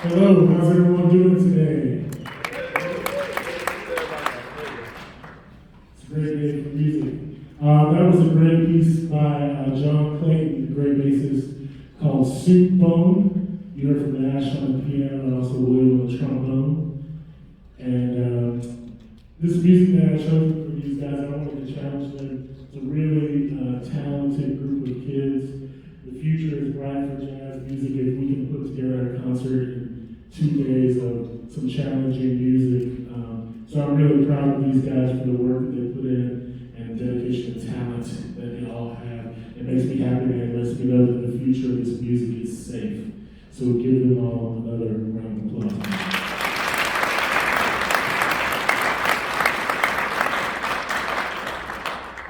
Hello, how's everyone doing today? It's a great day for music. That was a great piece by John Clayton, the great bassist, called Soup Bone. You heard from Nash on the piano and also William on the trombone. And this music that I chose for these guys, I wanted to challenge them. It's a really talented group of kids. The future is bright for jazz music if we can put together a concert in 2 days of some challenging music. So I'm really proud of these guys for the work that they put in and dedication and talent that they all have. It makes me happy and it lets me know that the future of this music is safe. So give them all another round of applause.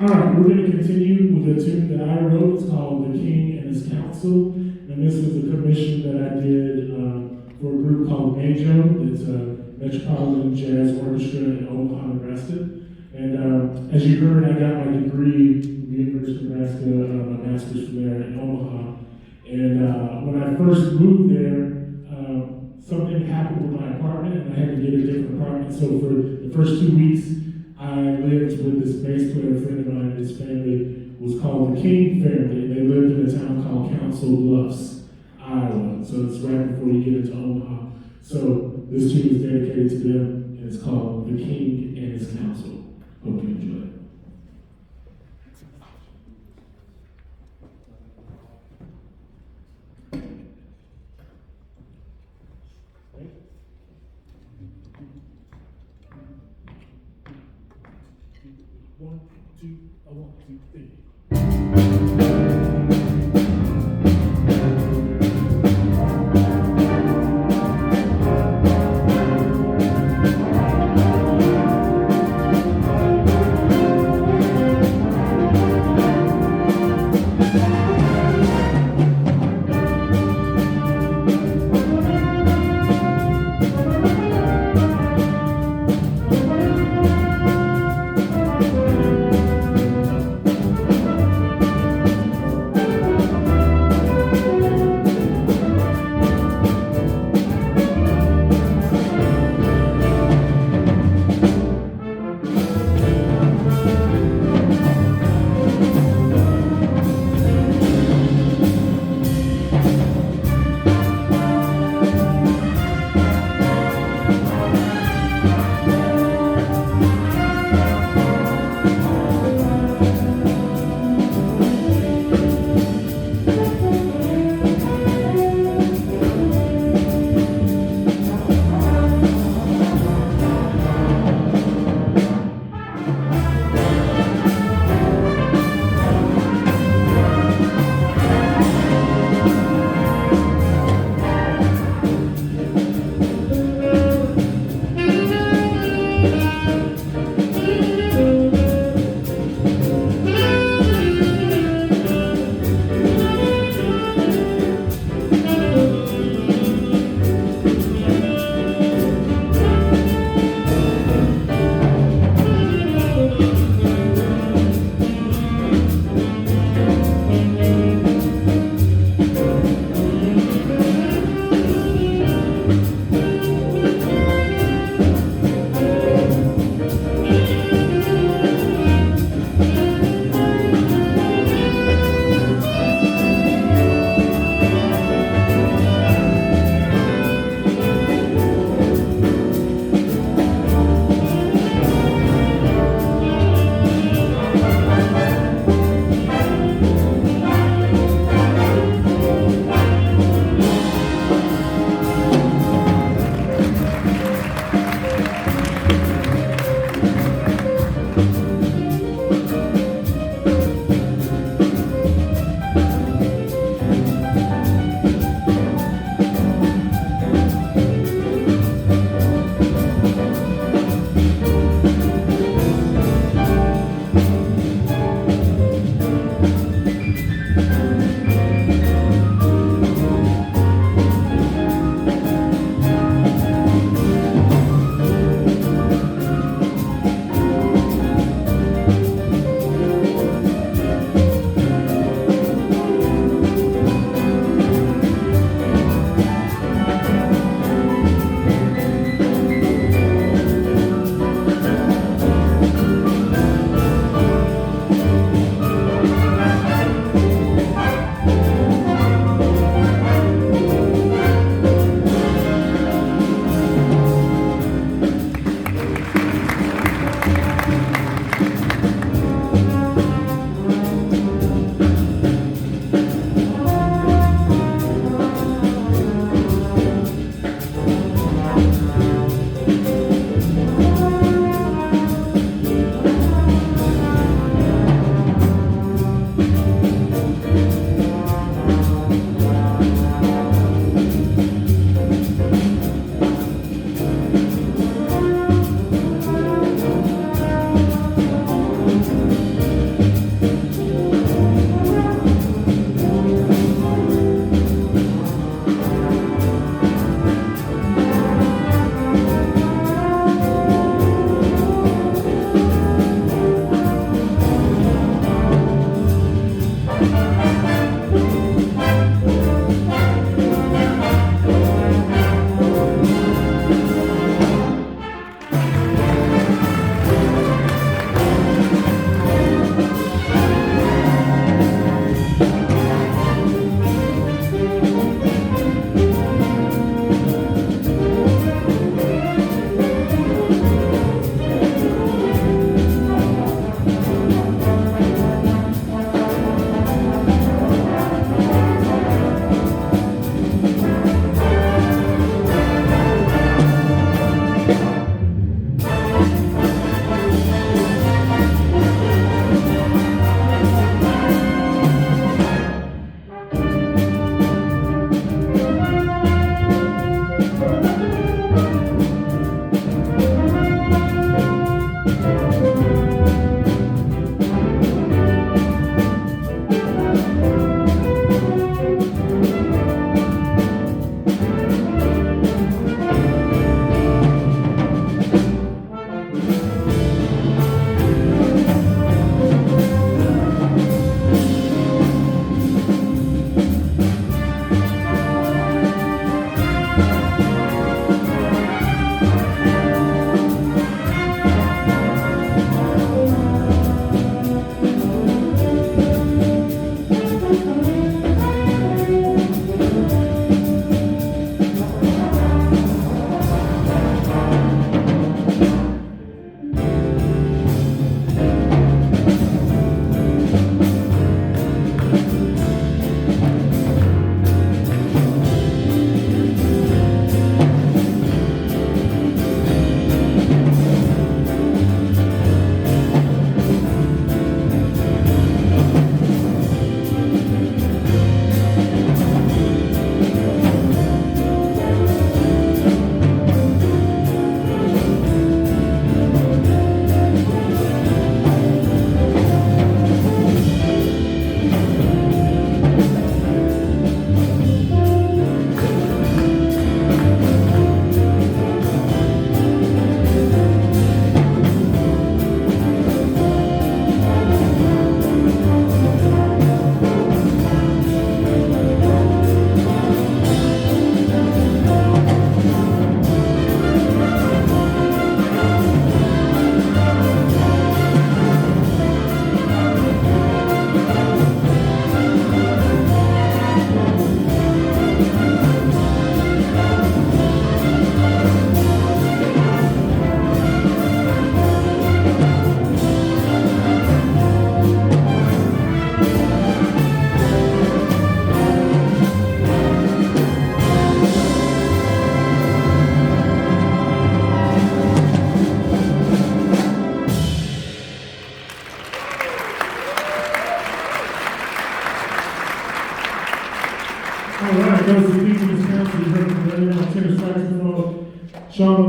All right, we're going to continue with a tune that I wrote. It's called The King and His Council. And this is a commission that I did for a group called MAJO. It's a Metropolitan Jazz Orchestra in Omaha, Nebraska. And as you heard, I got my degree from the University of Nebraska, my master's from there in Omaha. And when I first moved there, something happened with my apartment, and I had to get a different apartment. So for the first 2 weeks, I lived with this bass player friend of mine, and his family was called the King family. They lived in a town called Council Bluffs, Iowa. So it's right before you get into Omaha. So this tune is dedicated to them, and it's called The King and His Council. Hope you enjoy it. One, two, one, two, three.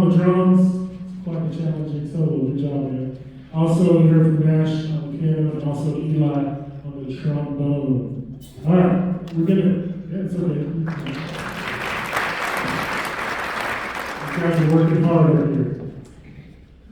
on the drums. It's quite a challenging solo. Good job, man. Also, we heard from Nash on the piano and also Eli on the trombone. All right, we're gonna. Yeah, it's okay. You guys are working hard over here.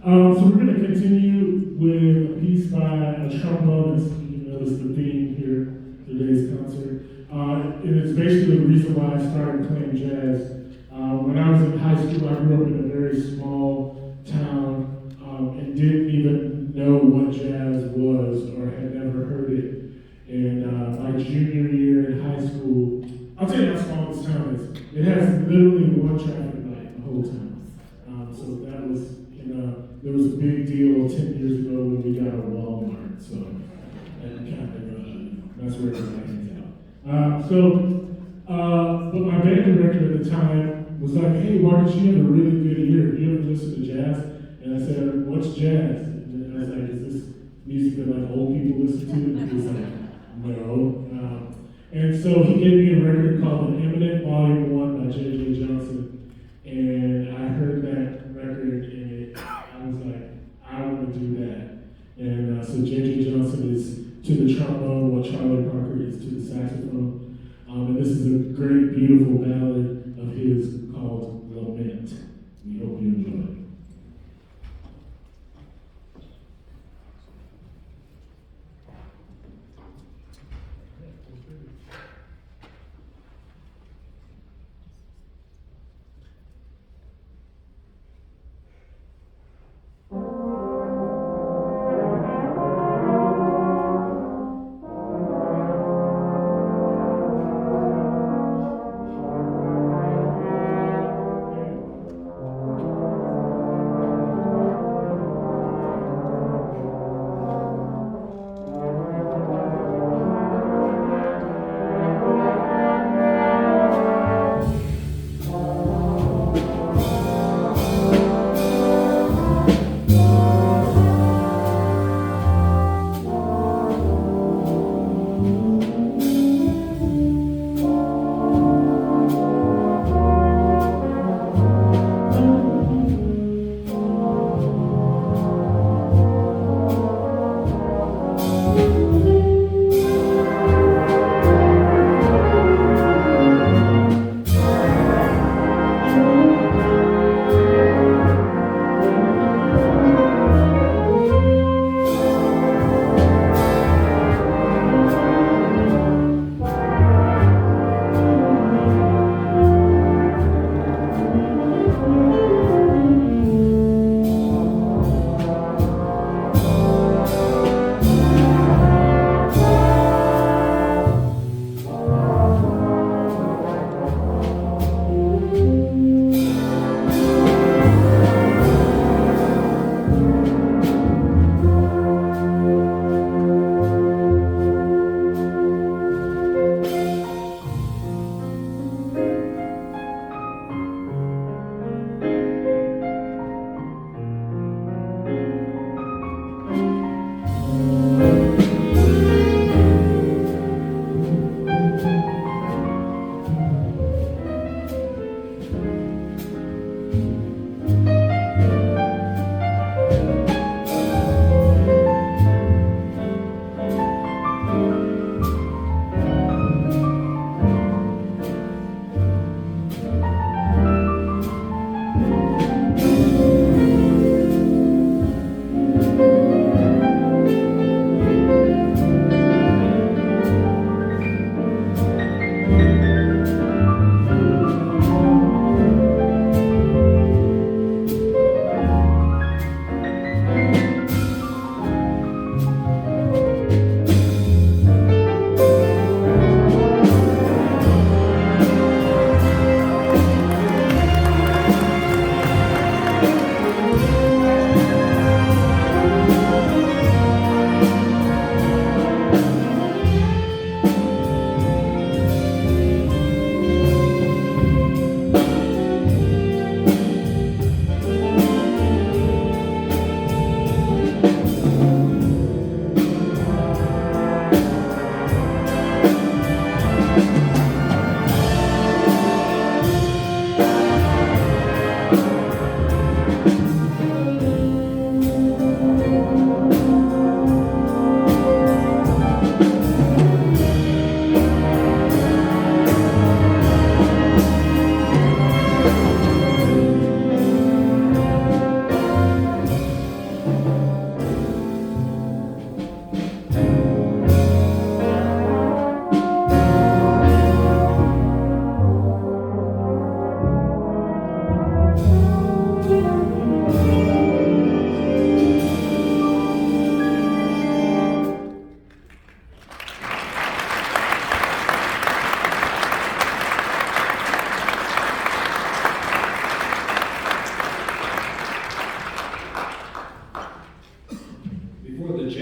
So we're gonna continue with a piece by a trombonist. You notice the theme here today's concert. And it's basically the reason why I started playing jazz. When I was in high school, I grew up in a very small town and didn't even know what jazz was or had never heard it. And my junior year in high school, I'll tell you how small this town is. It has literally one traffic light the whole time. So that was, there was a big deal 10 years ago when we got a Walmart. So that kind of, that's where everybody hangs out. But my band director at the time was like, hey, Marcus, you have a really good ear. Have you ever listened to jazz? And I said, what's jazz? And I was like, is this music that like old people listen to? And he was like, no. And so he gave me a record called The Eminent Volume 1 by J.J. Johnson. And I heard that record and I was like, I want to do that. And so J.J. Johnson is to the trombone while Charlie Parker is to the saxophone. And this is a great, beautiful ballad of his called Lament. We hope you enjoy it.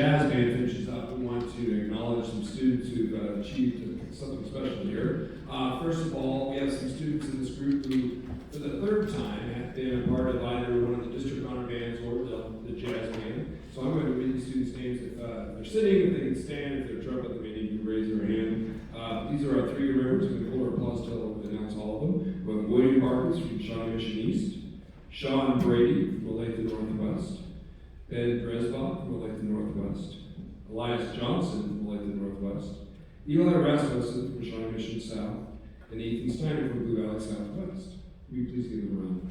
jazz band finishes up, we want to acknowledge some students who've achieved something special here. First of all, we have some students in this group who, for the third time, have been a part of either one of the district honor bands or the jazz band. So I'm going to read these students' names. If they're sitting, if they can stand, if they're trumpet, they may need to raise their hand. These are our 3 members. We can hold our applause till I announce all of them. We have William Marcus from Shawnee Mission East, Sean Brady from Olathe Northwest, Ben Dresbach from Olathe Northwest, Elias Johnson from Olathe Northwest, Eli Rasmussen from Shawnee Mission South, and Ethan Steiner from Blue Valley Southwest. Will you please give them a round?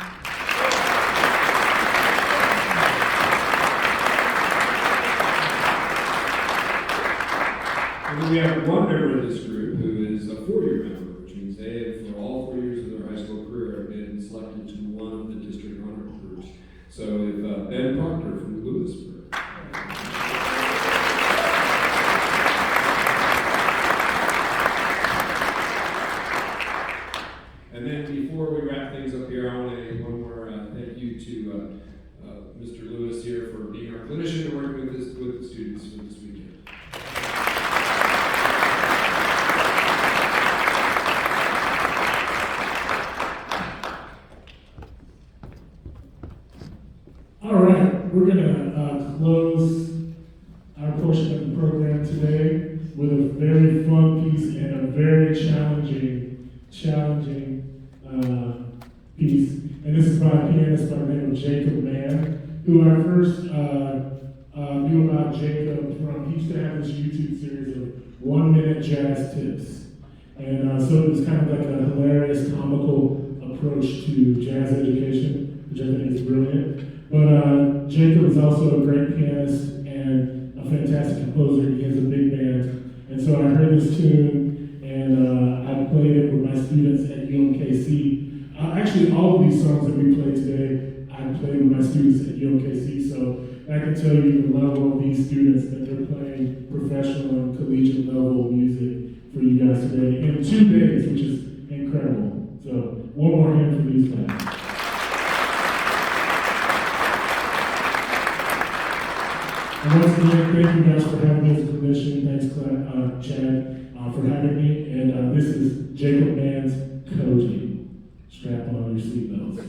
And then we have one member of this group who is a 4-year member, which means they have, for all 4 years of their high school career, have been selected to one of the district honor groups. So we have Ben Proctor from Lewisburg. And then before we wrap things up here, I want to give one more thank you to Mr. Lewis here for being our clinician and working with the students for this weekend. All right, we're going to close our portion of the program today with a very fun piece and a very challenging piece. And this is by a pianist by the name of Jacob Mann, who I first knew about Jacob from, he used to have this YouTube series of 1-minute jazz tips. And so it was kind of like a hilarious, comical approach to jazz education, which I think is brilliant. But Jacob is also a great pianist and a fantastic composer. He has a big band. And so I heard this tune, and I played it with my students at UMKC. Actually, all of these songs that we played today, I played with my students at UMKC. So I can tell you the level of these students that they're playing professional and collegiate level music for you guys today in 2 days, which is incredible. So one more hand for these guys. And once again, thank you guys for having me as a clinician. Thanks, Chad, for having me. And this is Jacob Mann's Koji. Strap on your seatbelts.